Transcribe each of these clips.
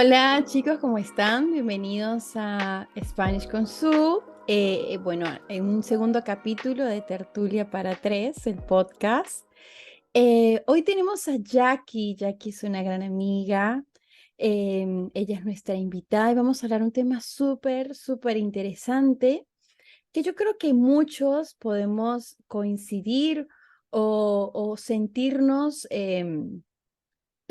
Hola chicos, ¿cómo están? Bienvenidos a Spanish con Su. Bueno, en un segundo capítulo de Tertulia para Tres, el podcast. Hoy tenemos a Jackie. Jackie es una gran amiga. Ella es nuestra invitada y vamos a hablar un tema súper interesante que yo creo que muchos podemos coincidir o sentirnos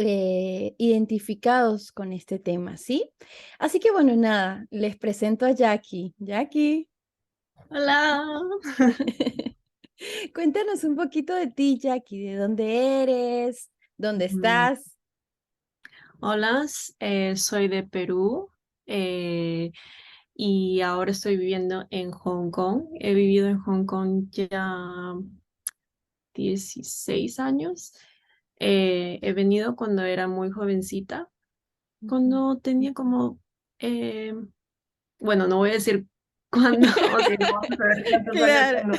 identificados con este tema, ¿sí? Así que bueno, nada, les presento a Jackie. Jackie, Hola. cuéntanos un poquito de ti, Jackie, de dónde eres, dónde Mm, estás. Hola, soy de Perú eh, y ahora estoy viviendo en Hong Kong. He vivido en Hong Kong ya 16 años. He venido cuando era muy jovencita, Ujú. cuando tenía como, eh, bueno, no voy a decir cuándo, o si no vamos a ver cuántos años Claro. tengo.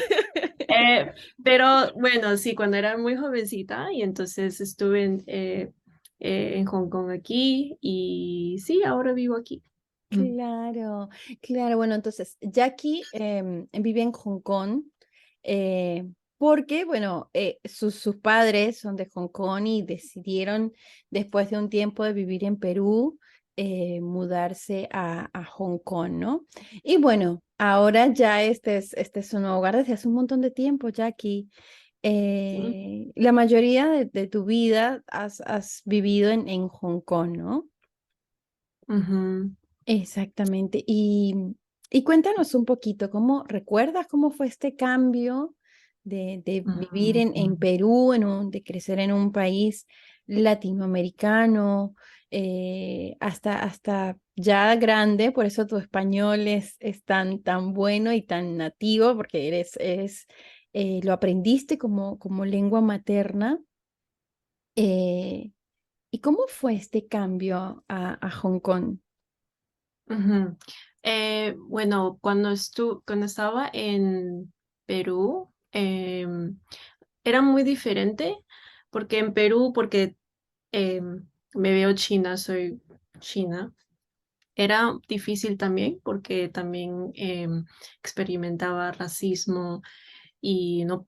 Eh, pero bueno, sí, cuando era muy jovencita y entonces estuve en Hong Kong aquí y sí, ahora vivo aquí. Mm. Claro, claro. Bueno, entonces, Jackie vive en Hong Kong porque, bueno, sus padres son de Hong Kong y decidieron, después de un tiempo de vivir en Perú, mudarse a Hong Kong, ¿no? Y bueno, ahora ya este es su nuevo hogar desde hace un montón de tiempo, Jackie. Sí. La mayoría de tu vida has vivido en Hong Kong, ¿no? Ujú, Exactamente. Y cuéntanos un poquito, recuerdas cómo fue este cambio de vivir en ujú. Perú, de crecer en un país latinoamericano, hasta ya grande? Por eso tu español es tan bueno y tan nativo, porque lo aprendiste como lengua materna. Eh, ¿Y cómo fue este cambio a Hong Kong? Ujú. Bueno, cuando estaba en Perú, era muy diferente porque en Perú, porque me veo china, soy china. Era difícil también porque también experimentaba racismo y no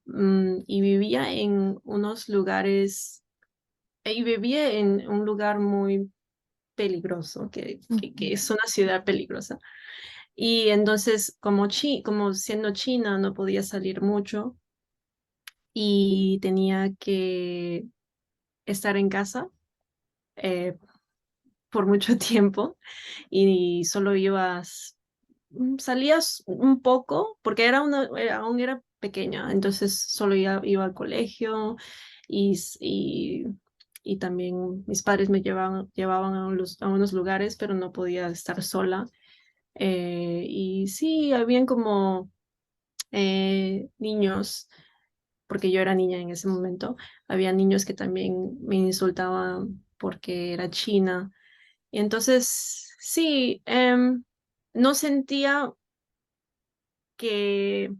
y vivía en unos lugares y vivía en un lugar muy peligroso, que Ujú. es una ciudad peligrosa. Y entonces, como siendo china, no podía salir mucho y tenía que estar en casa eh, por mucho tiempo y solo salías un poco, porque aún era pequeña, entonces solo iba al colegio y, s- y, y también mis padres me llevaban a unos lugares, pero no podía estar sola. Y sí, habían como niños, porque yo era niña en ese momento, había niños que también me insultaban porque era china. Y entonces, sí, no sentía que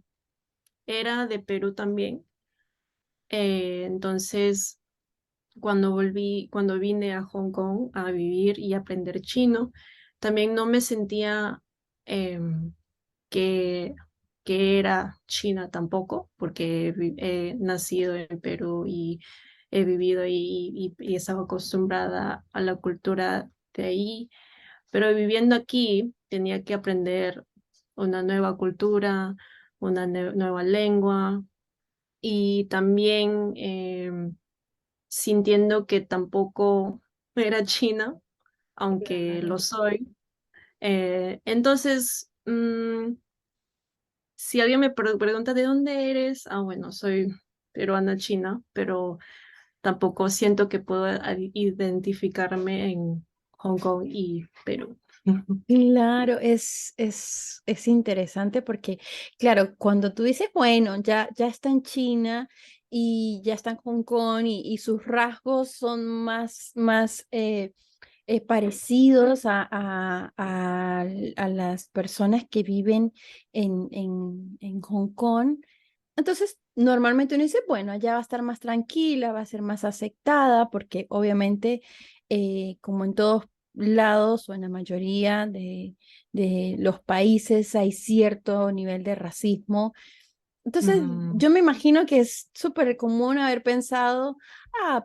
era de Perú también. Entonces, cuando vine a Hong Kong a vivir y aprender chino, también no me sentía em, que, que era china tampoco, porque he nacido en Perú y he vivido ahí y estaba acostumbrada a la cultura de ahí, pero viviendo aquí tenía que aprender una nueva cultura, una nueva lengua y también sintiendo que tampoco era china, aunque lo Claro. soy. Entonces, si alguien me pregunta de dónde eres, bueno, soy peruana china, pero tampoco siento que puedo identificarme en Hong Kong y Perú. Claro, es interesante porque, claro, cuando tú dices, bueno, ya está en China y ya está en Hong Kong y sus rasgos son más parecidos a las personas que viven en Hong Kong. Entonces, normalmente uno dice, bueno, allá va a estar más tranquila, va a ser más aceptada, porque obviamente, como en todos lados o en la mayoría de los países hay cierto nivel de racismo. Entonces, Mm, yo me imagino que es súper común haber pensado,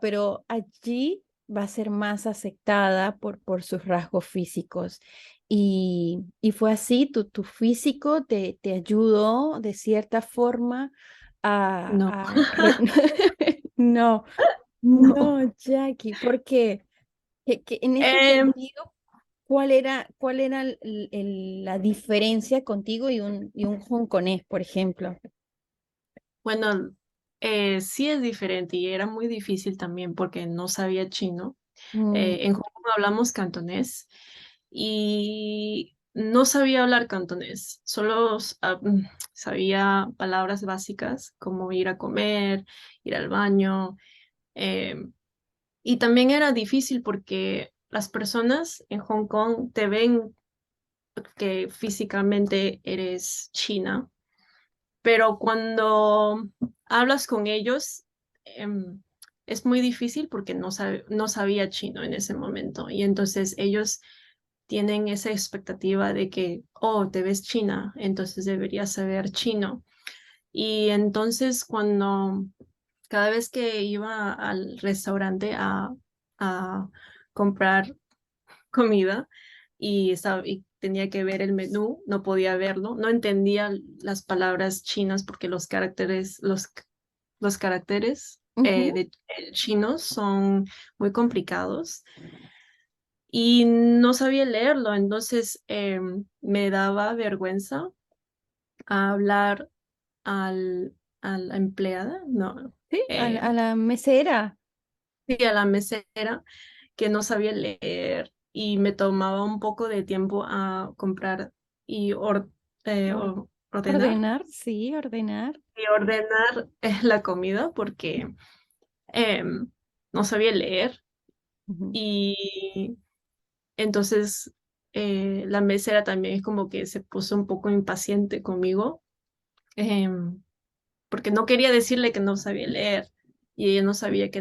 pero allí va a ser más aceptada por sus rasgos físicos. Y fue así, tu físico te ayudó de cierta forma no, No, no. no, Jackie, ¿por qué? Que en ese Em, sentido, ¿cuál era la diferencia contigo y un hongkonés, por ejemplo? bueno, sí es diferente y era muy difícil también porque no sabía chino. Mm, En Hong Kong hablamos cantonés y no sabía hablar cantonés, solo sabía palabras básicas como ir a comer, ir al baño. em, y también era difícil porque las personas en Hong Kong te ven que físicamente eres china, pero cuando hablas con ellos, es muy difícil porque no sabía chino en ese momento. Y entonces ellos tienen esa expectativa de que, oh, te ves china, entonces deberías saber chino. Y entonces cada vez que iba al restaurante a comprar comida y tenía que ver el menú, no podía verlo, no entendía las palabras chinas porque los caracteres ujú. de chinos son muy complicados y no sabía leerlo, entonces me daba vergüenza hablar a la empleada, no, Sí, eh, a la mesera. sí, a la mesera que no sabía leer y me tomaba un poco de tiempo a comprar y Or- ordenar Ordenar, sí, ordenar. la comida porque em, no sabía leer Ujú. y entonces la mesera también es como que se puso un poco impaciente conmigo em, porque no quería decirle que no sabía leer y ella no sabía que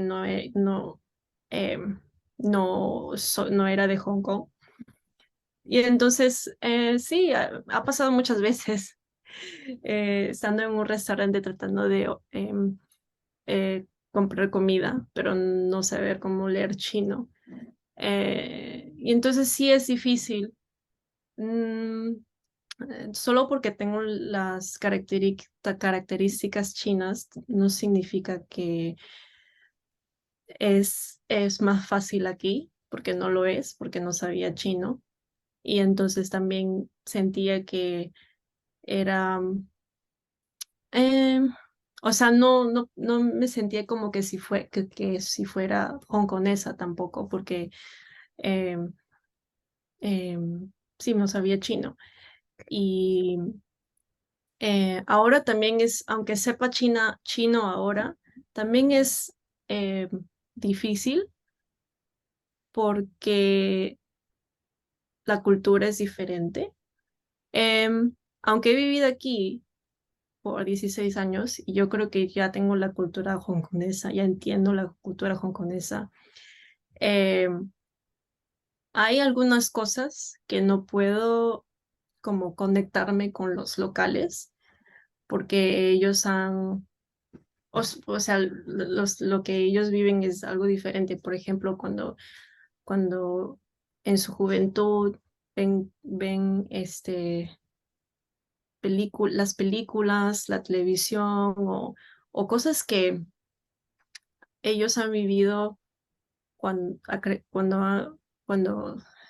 em, no era de Hong Kong. Y entonces, sí, ha pasado muchas veces, estando en un restaurante tratando de comprar comida, pero no saber cómo leer chino. Y entonces sí es difícil. Mm, Solo porque tengo las características chinas no significa que es más fácil aquí, porque no lo es, porque no sabía chino. Y entonces también sentía que era, eh, o sea, no me sentía como que que si fuera hongkonesa tampoco, porque eh, eh, sí, no sabía chino. Y ahora también aunque sepa chino ahora, también es eh, difícil porque la cultura es diferente. Aunque he vivido aquí por 16 años y yo creo que ya tengo la cultura hongkonesa, ya entiendo la cultura hongkonesa. Eh, Hay algunas cosas que no puedo como conectarme con los locales porque ellos o sea, lo que ellos viven es algo diferente. Por ejemplo, cuando en su juventud ven las películas, la televisión o cosas que ellos han vivido cuando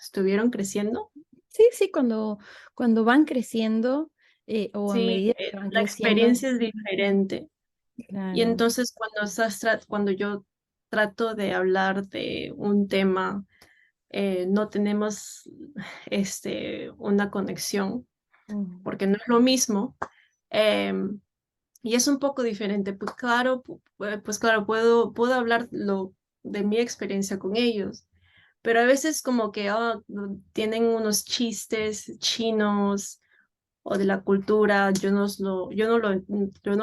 estuvieron creciendo. Sí, sí, cuando van creciendo o a Sí, medida que van la creciendo, experiencia es diferente. Y claro. entonces cuando yo trato de hablar de un tema, no tenemos una conexión, Mm, porque no es lo mismo. em, y es un poco diferente. Pues claro, puedo hablar de mi experiencia con ellos, pero a veces como que tienen unos chistes chinos o de la cultura, yo no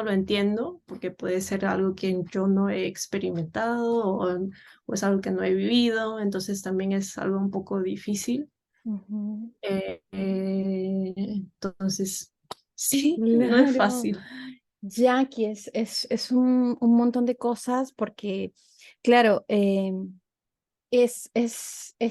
lo entiendo porque puede ser algo que yo no he experimentado o es algo que no he vivido, entonces también es algo un poco difícil. Ujú. Entonces, sí, no es Claro, fácil. Jackie, es un montón de cosas porque, claro, es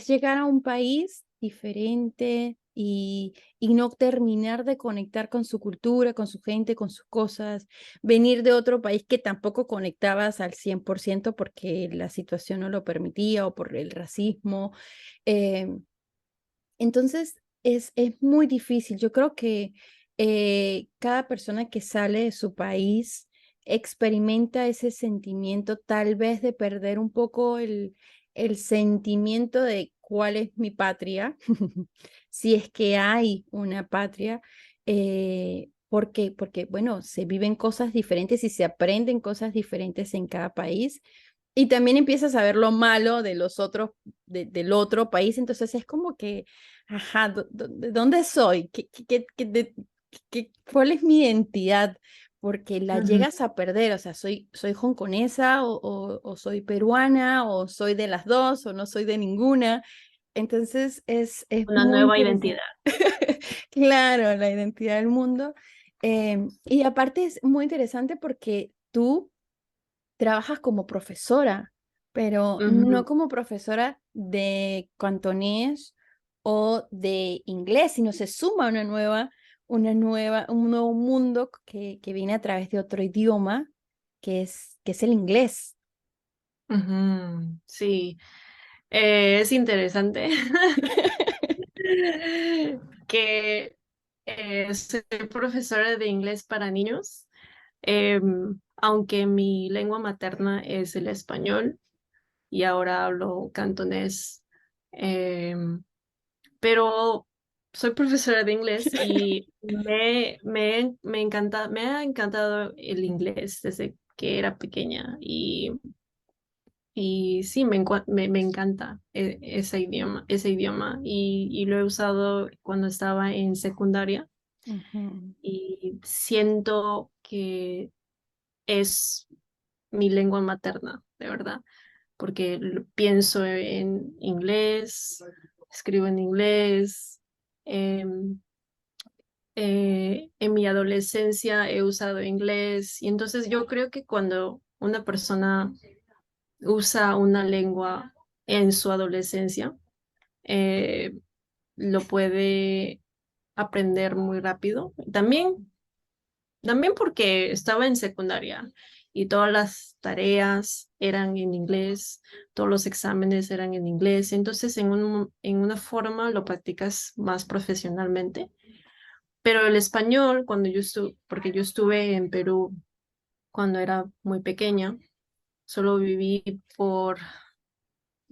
llegar a un país diferente y no terminar de conectar con su cultura, con su gente, con sus cosas, venir de otro país que tampoco conectabas al 100% porque la situación no lo permitía o por el racismo. eh, entonces, es muy difícil. Yo creo que cada persona que sale de su país experimenta ese sentimiento tal vez de perder un poco el sentimiento de cuál es mi patria, si es que hay una patria, porque, bueno, se viven cosas diferentes y se aprenden cosas diferentes en cada país. Y también empiezas a ver lo malo de los otros, del otro país, entonces es como que ajá, ¿de dónde soy? ¿Cuál es mi identidad? Porque la Ujú. llegas a perder, o sea, soy hongkonesa o soy peruana o soy de las dos o no soy de ninguna. Entonces es Una muy nueva interesante. identidad. Claro, la identidad del mundo. Y aparte es muy interesante porque tú trabajas como profesora, pero no Ujú, como profesora de cantonés o de inglés, sino se suma un nuevo mundo que viene a través de otro idioma, que es el inglés. ujú. Sí, es interesante que soy profesora de inglés para niños, aunque mi lengua materna es el español y ahora hablo cantonés, em, pero soy profesora de inglés y me ha encantado el inglés desde que era pequeña y sí, me encanta ese idioma y lo he usado cuando estaba en secundaria Ujú. y siento que es mi lengua materna, de verdad, porque pienso en inglés, escribo en inglés. em, en mi adolescencia he usado inglés y entonces yo creo que cuando una persona usa una lengua en su adolescencia, eh, lo puede aprender muy rápido. También porque estaba en secundaria y todas las tareas eran en inglés, todos los exámenes eran en inglés, entonces en una forma lo practicas más profesionalmente. Pero el español, porque yo estuve en Perú cuando era muy pequeña, solo viví por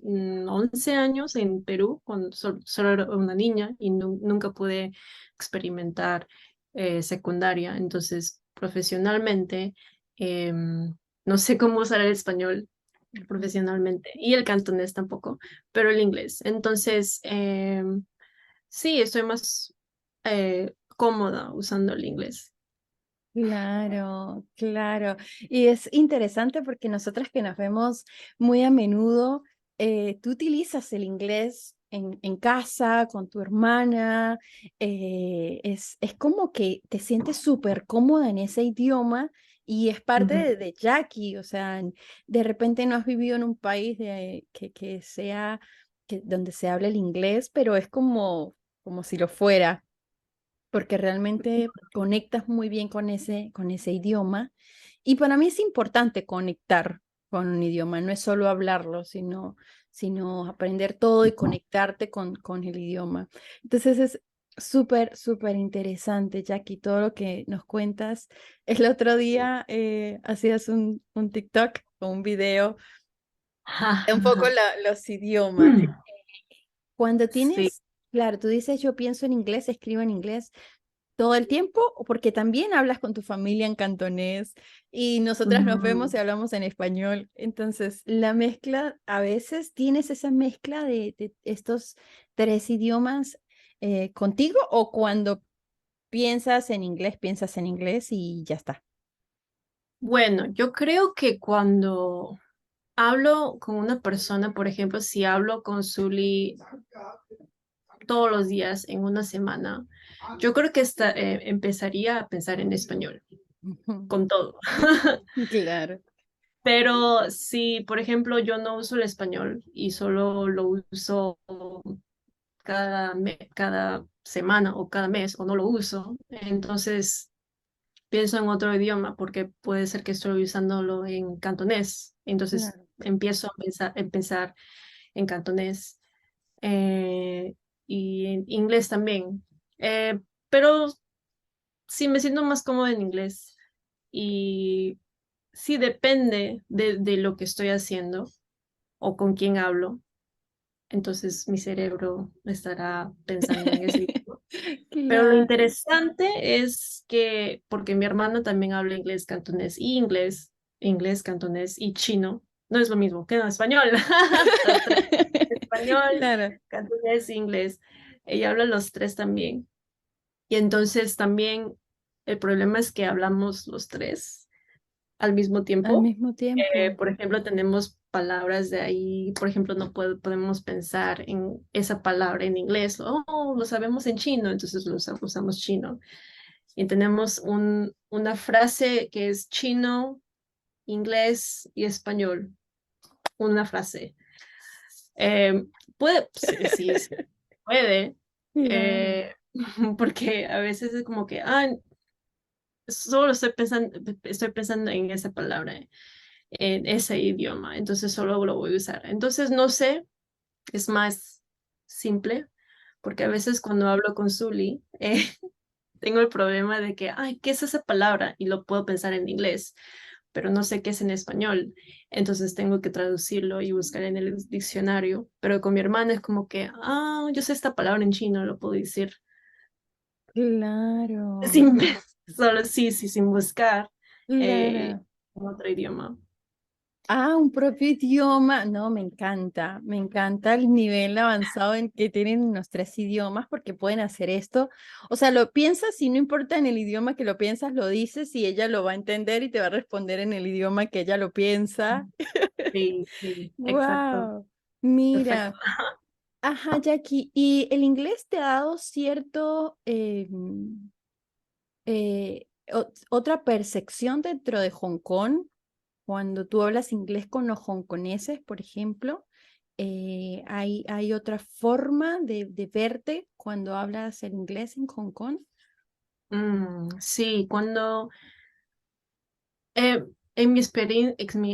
11 años en Perú, cuando solo era una niña y nunca pude experimentar secundaria. Entonces, profesionalmente, no sé cómo usar el español profesionalmente y el cantonés tampoco, pero el inglés. Entonces, sí, estoy más cómoda usando el inglés. Claro, claro. Y es interesante porque nosotras que nos vemos muy a menudo, tú utilizas el inglés en casa, con tu hermana, es como que te sientes súper cómoda en ese idioma y es parte Ujú. de Jackie, o sea, de repente no has vivido en un país donde se habla el inglés, pero es como si lo fuera porque realmente conectas muy bien con ese idioma. Y para mí es importante conectar con un idioma, no es solo hablarlo, sino aprender todo y conectarte con el idioma. Entonces es súper, súper interesante, Jackie, todo lo que nos cuentas. El otro día hacías un TikTok o un video, un poco los idiomas. Cuando Sí. tienes, claro, tú dices, yo pienso en inglés, escribo en inglés todo el tiempo, o porque también hablas con tu familia en cantonés y nosotras nos vemos y Ujú. hablamos en español. Entonces, la mezcla, a veces tienes esa mezcla de estos tres idiomas contigo o cuando piensas en inglés y ya está. Bueno, yo creo que cuando hablo con una persona, por ejemplo, si hablo con Zully todos los días en una semana, yo creo que empezaría a pensar en español, Ujú. con todo. Claro, Pero si, por ejemplo, yo no uso el español y solo lo uso cada semana o cada mes o no lo uso, entonces pienso en otro idioma porque puede ser que estoy usándolo en cantonés. Entonces claro. empiezo a pensar en cantonés eh, y en inglés también. Pero sí me siento más cómoda en inglés y sí depende de lo que estoy haciendo o con quién hablo. Entonces mi cerebro estará pensando en ese idioma. Pero lo Claro. interesante es que, porque mi hermana también habla inglés, cantonés y inglés, cantonés y chino, no es lo mismo que en español. Los tres, español, Claro. cantonés, inglés. Ella habla los tres también. Y entonces también el problema es que hablamos los tres al mismo Al tiempo. mismo tiempo. Por ejemplo, tenemos palabras de ahí, por ejemplo, no podemos pensar en esa palabra en inglés, oh, lo sabemos en chino, entonces usamos chino. Y tenemos una frase que es chino, inglés y español, una frase. Eh, sí, sí, sí, puede, Claro. eh, porque a veces es como que, solo estoy pensando en esa palabra, en ese idioma, entonces solo lo voy a usar. Entonces, no sé, es más simple, porque a veces cuando hablo con Zully, tengo el problema de que, ay, ¿qué es esa palabra? Y lo puedo pensar en inglés, pero no sé qué es en español. Entonces tengo que traducirlo y buscar en el diccionario. Pero con mi hermana es como que, yo sé esta palabra en chino, lo puedo decir Claro. sin, solo sí, sí, sin buscar Claro. en otro idioma. Ah, un propio idioma. No, me encanta el nivel avanzado en que tienen los tres idiomas porque pueden hacer esto. O sea, lo piensas y no importa en el idioma que lo piensas, lo dices y ella lo va a entender y te va a responder en el idioma que ella lo piensa. Sí, sí, exacto, Wow. perfecto. Mira, ajá, Jackie, ¿y el inglés te ha dado otra percepción dentro de Hong Kong? Cuando tú hablas inglés con los hongkoneses, por ejemplo, hay otra forma de verte cuando hablas el inglés en Hong Kong. Sí, eh, en mi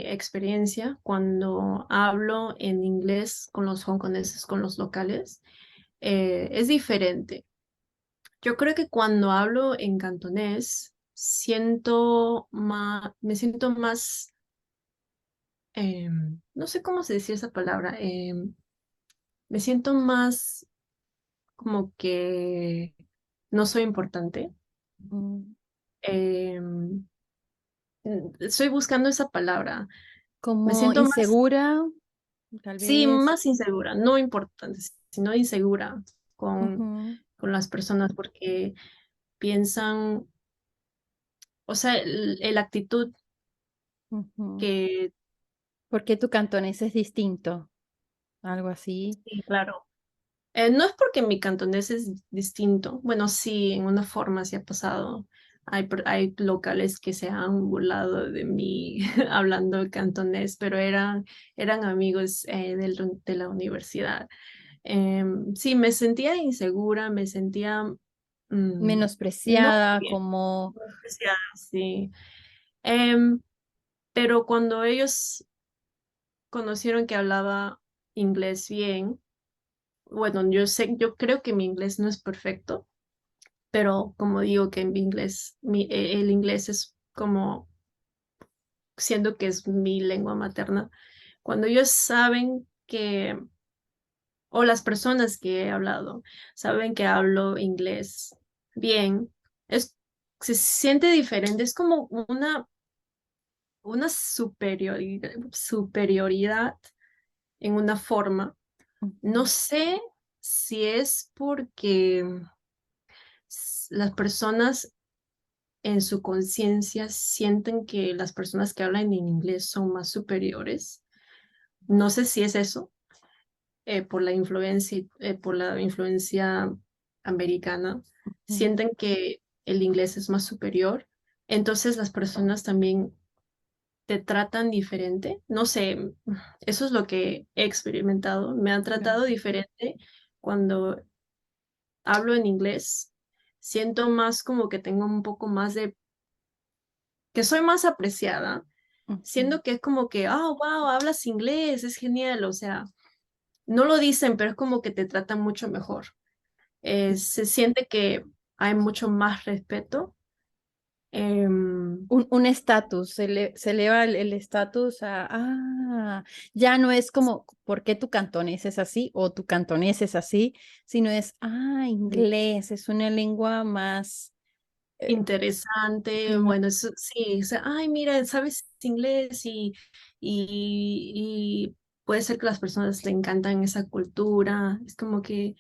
experiencia, cuando hablo en inglés con los hongkoneses, con los locales, es diferente. Yo creo que cuando hablo en cantonés, me siento más, no sé cómo se decía esa palabra, me siento más como que no soy importante. Mm, Em, Estoy buscando esa palabra. Me como siento más, insegura, tal sí, vez. más insegura, no importante, sino insegura Ujú, con las personas porque piensan, o sea, el actitud ujú. que, Porque tu cantonés es distinto, algo así. sí, claro. No es porque mi cantonés es distinto, bueno, sí, en una forma sí ha pasado. Hay locales que se han burlado de mí hablando cantonés, pero eran amigos de la universidad. Sí, me sentía insegura, me sentía no Menospreciada, bien, como... despreciada, sí. Em, pero cuando ellos conocieron que hablaba inglés bien, bueno, yo creo que mi inglés no es perfecto, pero como digo que mi inglés, el inglés es como siendo que es mi lengua materna. Cuando ellos saben o las personas que he hablado, saben que hablo inglés bien, se siente diferente, es como una superioridad en una forma. No Ujú, sé si es porque las personas en su conciencia sienten que las personas que hablan en inglés son más superiores. No sé si es eso, por la influencia americana. Mm. Sienten que el inglés es más superior. Entonces las personas también te tratan diferente. No sé, eso es lo que he experimentado. Me han Claro. tratado diferente cuando hablo en inglés. Siento más como que tengo un poco más de, que soy más apreciada. Ujú. Siendo que es como que, oh, wow, hablas inglés, es genial. O sea, no lo dicen, pero es como que te tratan mucho mejor. Se siente que hay mucho más respeto. Em, Un estatus, se eleva el estatus ya no es como, ¿por qué tu cantonés es así? O tu cantonés es así, sino es, inglés, es una lengua más, eh, Interesante, ma- bueno, sí, o sea, ay, mira, sabes inglés y puede ser que a las personas le encantan esa cultura, es como que,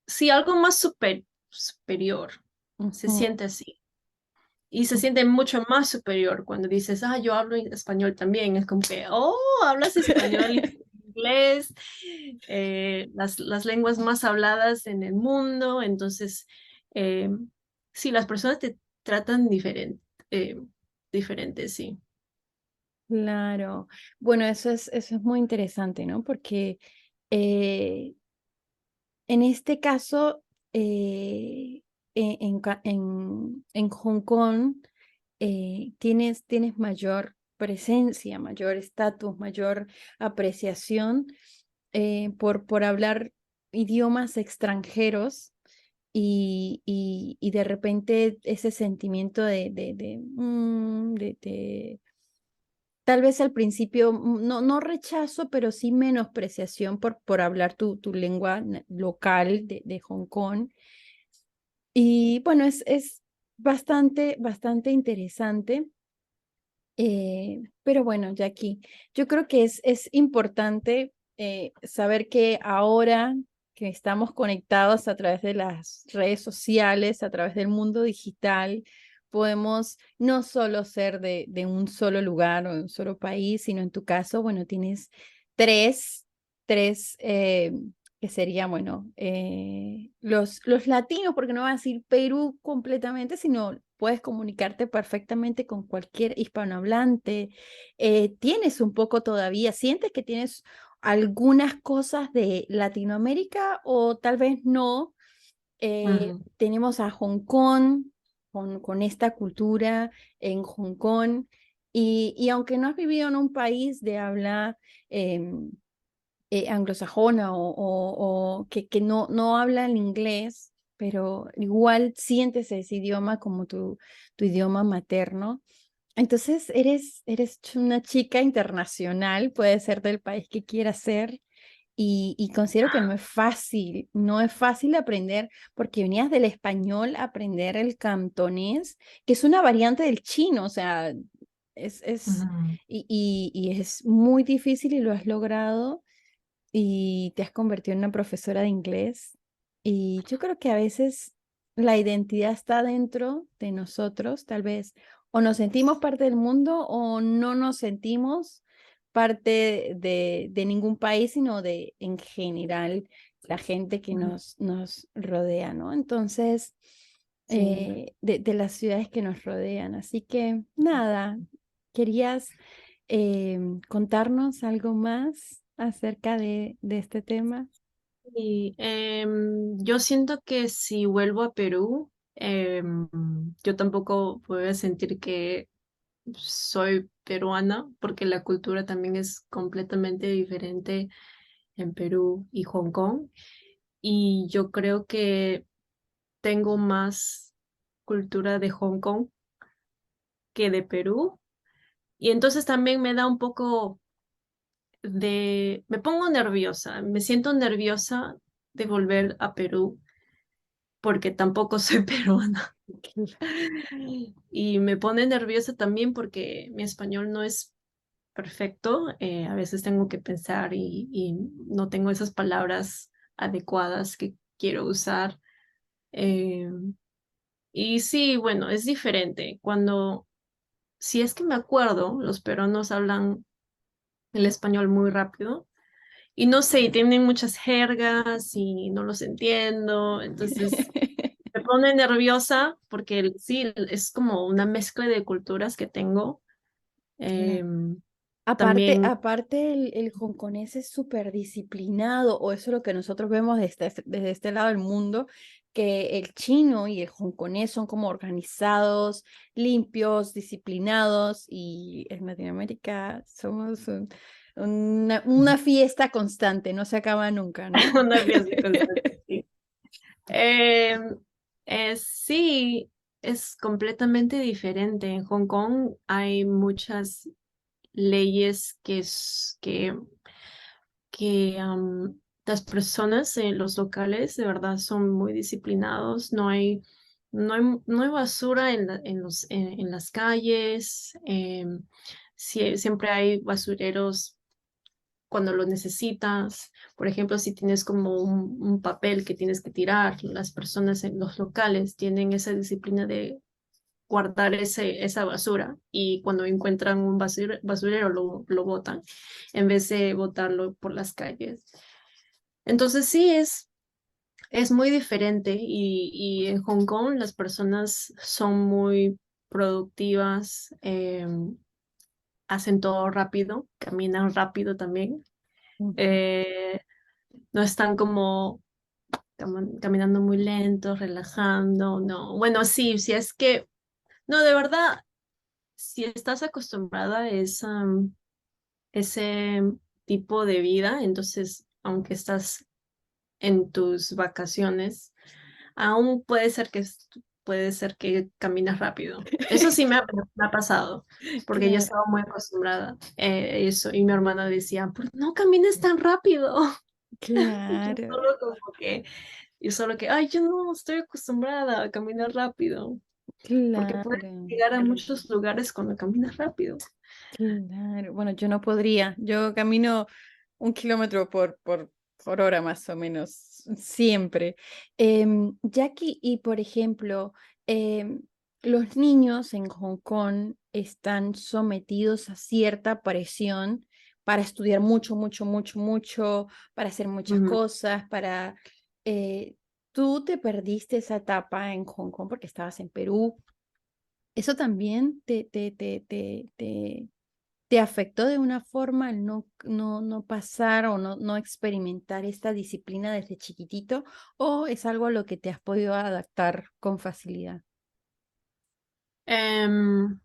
sí, algo más superior, se ujú, siente así. Y se siente mucho más superior cuando dices, yo hablo español también, es como que, oh, hablas español y inglés, las lenguas más habladas en el mundo, entonces, eh, sí, las personas te tratan eh, diferente, sí. claro. Bueno, eso es muy interesante, ¿no? Porque eh, en este caso, en Hong Kong, tienes mayor presencia, mayor estatus, mayor apreciación por hablar idiomas extranjeros y de repente ese sentimiento de tal vez al principio, no rechazo, pero sí menospreciación por hablar tu lengua local de Hong Kong. Y bueno, es bastante interesante. Pero bueno, Jackie, yo creo que es importante saber que ahora que estamos conectados a través de las redes sociales, a través del mundo digital, podemos no solo ser de un solo lugar o de un solo país, sino en tu caso, bueno, tienes tres, tres que serían, bueno, los latinos, porque no va a decir Perú completamente, sino puedes comunicarte perfectamente con cualquier hispanohablante. Tienes un poco todavía, sientes que tienes algunas cosas de Latinoamérica o tal vez no. Ujú, Tenemos a Hong Kong con esta cultura en Hong Kong y aunque no has vivido en un país de habla em, anglosajona o que no hablan inglés, pero igual sientes ese idioma como tu idioma materno. Entonces eres una chica internacional, puede ser del país que quieras ser, y considero que no es fácil aprender, porque venías del español a aprender el cantonés, que es una variante del chino, o sea, es, ujú. y es muy difícil y lo has logrado y te has convertido en una profesora de inglés. Y yo creo que a veces la identidad está dentro de nosotros, tal vez o nos sentimos parte del mundo o no nos sentimos parte de ningún país, sino de en general la gente que Ujú. nos rodea, ¿no? Entonces, Sí. de las ciudades que nos rodean. Así que nada, querías contarnos algo más acerca de este tema. Y yo siento que si vuelvo a Perú, yo tampoco voy a sentir que soy peruana, porque la cultura también es completamente diferente en Perú y Hong Kong. Y yo creo que tengo más cultura de Hong Kong que de Perú. Y entonces también me da un poco me pongo nerviosa, me siento nerviosa de volver a Perú porque tampoco soy peruana. Y me pone nerviosa también porque mi español no es perfecto. A veces tengo que pensar y no tengo esas palabras adecuadas que quiero usar. Eh, Y sí, bueno, es diferente. Si es que me acuerdo, los peruanos hablan el español muy rápido. Y no sé, y tienen muchas jergas y no los entiendo. Entonces me pone nerviosa porque sí, es como una mezcla de culturas que tengo. Claro. Em, Aparte, También, aparte el hongkonés es súper disciplinado, o eso es lo que nosotros vemos desde este lado del mundo, que el chino y el hongkonés son como organizados, limpios, disciplinados, y en Latinoamérica somos una fiesta constante, no se acaba nunca, ¿no? una pieza constante, sí. Em, sí, es completamente diferente. En Hong Kong hay muchas leyes que las personas, los locales, de verdad son muy disciplinados. No hay basura en las calles. Siempre hay basureros cuando lo necesitas. Por ejemplo, si tienes como un papel que tienes que tirar, las personas en los locales tienen esa disciplina de guardar esa basura y cuando encuentran un basurero lo botan en vez de botarlo por las calles. Entonces sí, es muy diferente y en Hong Kong las personas son muy productivas, hacen todo rápido, caminan rápido también. Ujú. eh, no están como caminando muy lentos, relajando, no. Bueno, sí, sí es que, no, de verdad, si estás acostumbrada a ese tipo de vida, entonces, aunque estás en tus vacaciones, aún puede ser que caminas rápido. Eso sí me ha pasado, porque yo Claro, estaba muy acostumbrada a eso, y mi hermana decía, "¿Por qué no camines tan rápido?" Y yo claro, solo como que, ay, yo no estoy acostumbrada a caminar rápido, porque puedes claro. llegar a muchos lugares cuando caminas rápido. Claro, bueno, yo no podría. Yo camino 1 kilómetro por hora más o menos, siempre. Jackie, y por ejemplo, los niños en Hong Kong están sometidos a cierta presión para estudiar mucho, mucho, mucho, mucho, para hacer muchas Ujú. cosas, eh, tú te perdiste esa etapa en Hong Kong porque estabas en Perú. ¿Eso también te afectó de una forma el no pasar o no experimentar esta disciplina desde chiquitito? ¿O es algo a lo que te has podido adaptar con facilidad? Em,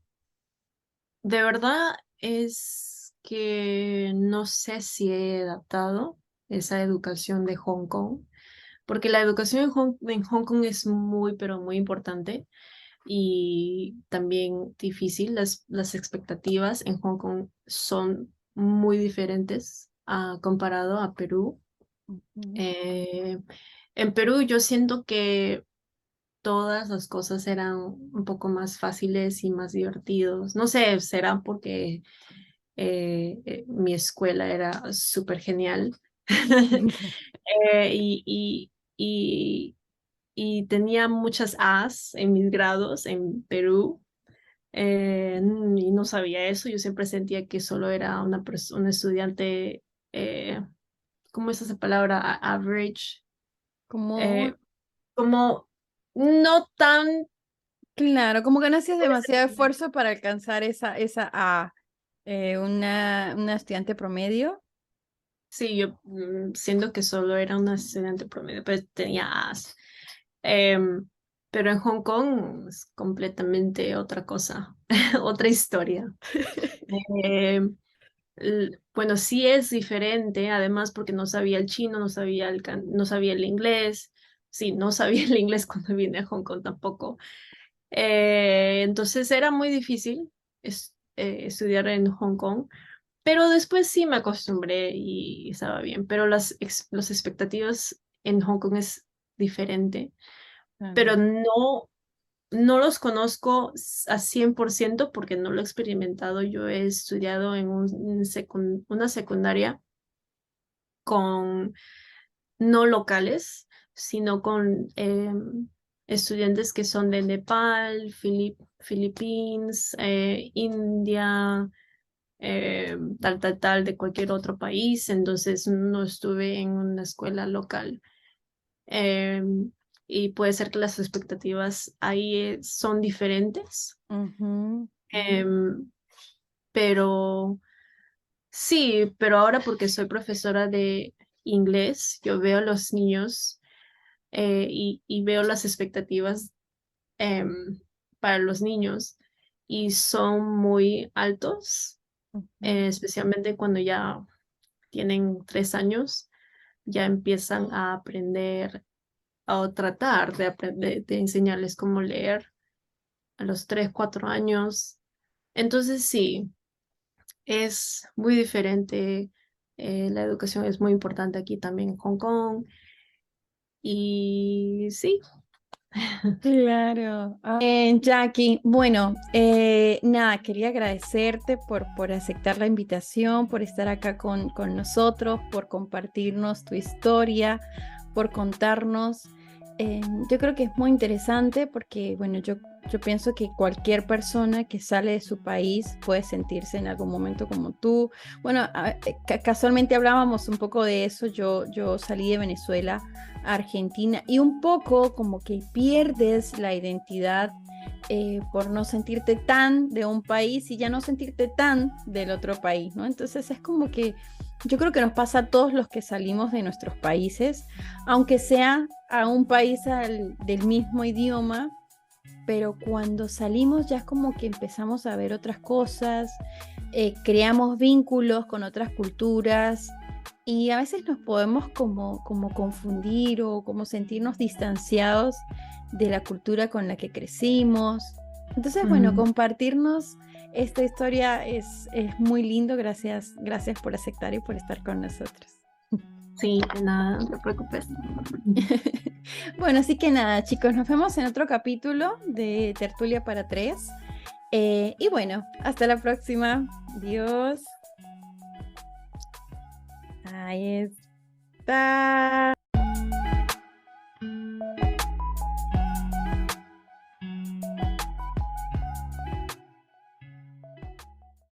de verdad es que no sé si he adaptado esa educación de Hong Kong, porque la educación en Hong Kong es muy, pero muy importante y también difícil. Las expectativas en Hong Kong son muy diferentes comparado a Perú. Ujú. Eh, en Perú yo siento que todas las cosas eran un poco más fáciles y más divertidos. No sé, será porque mi escuela era súper genial. Y y tenía muchas A's en mis grados en Perú. Y no sabía eso, yo siempre sentía que solo era una estudiante, eh, ¿cómo es esa palabra? Average, Como, eh, como no tan, claro, como que no hacías demasiado esfuerzo para alcanzar esa A, una estudiante promedio. sí, yo siento que solo era una estudiante promedio, pero tenía A's. Em, pero en Hong Kong es completamente otra cosa, otra historia. Em, bueno, sí es diferente, además porque no sabía el chino, no sabía el inglés. Sí, no sabía el inglés cuando vine a Hong Kong tampoco. Entonces era muy difícil estudiar en Hong Kong, pero después sí me acostumbré y estaba bien. Pero las expectativas en Hong Kong es diferente, pero Claro. no los conozco a 100% porque no lo he experimentado. Yo he estudiado en una secundaria con no locales, sino con estudiantes que son de Nepal, Filipinas, India, tal, de cualquier otro país. Entonces no estuve en una escuela local. Eh, y puede ser que las expectativas ahí son diferentes. Ujú. Em, pero sí, pero ahora porque soy profesora de inglés, yo veo a los niños y veo las expectativas em, para los niños y son muy altos, Ujú. especialmente cuando ya tienen 3 años, ya empiezan a aprender o tratar de aprender, de enseñarles cómo leer a los 3, 4 años. Entonces sí, es muy diferente. La educación es muy importante aquí también en Hong Kong. Y sí. Claro. Jackie, bueno, nada, quería agradecerte por aceptar la invitación, por estar acá con nosotros, por compartirnos tu historia, por contarnos. Yo creo que es muy interesante porque, bueno, yo pienso que cualquier persona que sale de su país puede sentirse en algún momento como tú. Bueno, casualmente hablábamos un poco de eso. Yo salí de Venezuela a Argentina y un poco como que pierdes la identidad por no sentirte tan de un país y ya no sentirte tan del otro país, ¿no? Entonces es como que yo creo que nos pasa a todos los que salimos de nuestros países, aunque sea a un país del mismo idioma, pero cuando salimos ya es como que empezamos a ver otras cosas, creamos vínculos con otras culturas y a veces nos podemos como confundir o como sentirnos distanciados de la cultura con la que crecimos. Entonces, bueno, Mm, compartirnos esta historia es muy lindo. Gracias por aceptar y por estar con nosotros. sí, de nada, no te preocupes. Bueno, así que nada, chicos, nos vemos en otro capítulo de Tertulia para Tres. Y bueno, hasta la próxima. Adiós. Ahí está.